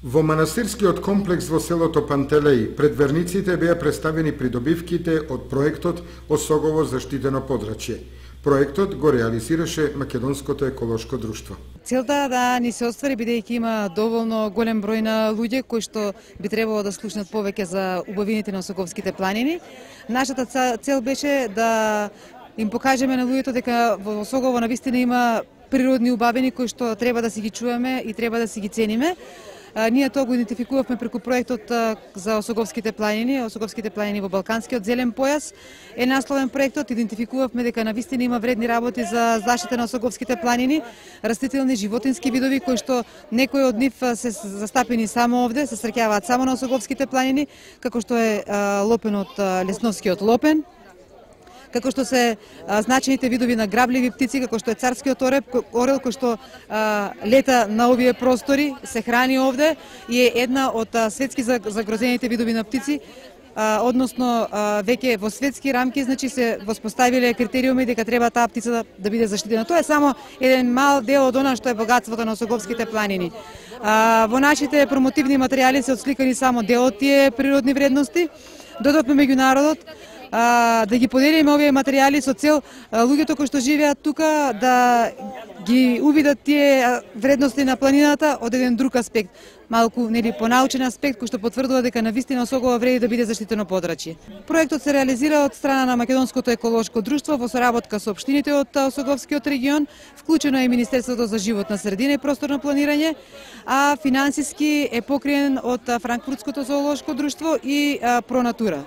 Во манастирскиот комплекс во селото Пантелеј пред верниците беа представени придобивките од проектот Осогово заштитено подрачје. Проектот го реализираше Македонското еколошко друштво. Целта да ни се оствари бидејќи има доволно голем број на луѓе кои што би требало да слушнат повеќе за убавините на Осоговските планини. Нашата цел беше да им покажеме на луѓето дека во Осогово навистина има природни убавини кои што треба да си ги чуваме и треба да си ги цениме. Ние тоа го идентификувавме преку проектот за Осоговските планини. Осоговските планини во Балканскиот зелен појас е насловен проектот. Идентификувавме дека навистина има вредни работи за заштита на Осоговските планини, растителни животински видови кои што некои од нив се застапени само овде, се среќаваат само на Осоговските планини, како што е лопенот, лесновскиот лопен, како што се значените видови на грабливи птици, како што е царскиот орел, кој што лета на овие простори, се храни овде и е една од светски загрозените видови на птици, односно веќе во светски рамки, значи се воспоставиле критериуми дека треба таа птица да биде заштитена. Тоа е само еден мал дел од она што е богатството на Осоговските планини. Во нашите промотивни материјали се отсликани само дел од тие природни вредности. Додавме меѓу народот да ги поделиме овие материјали со цел луѓето кои што живеат тука да ги увидат тие вредности на планината од еден друг аспект, малку нели понаучен аспект кој што потврдува дека навистина Осогово вреди да биде заштитено подрачје. Проектот се реализира од страна на Македонското еколошко друштво во соработка со општините од Осоговскиот регион, вклучено е Министерството за животна средина и просторно планирање, а финансиски е покриен од Франкфуртското зоолошко друштво и Пронатура.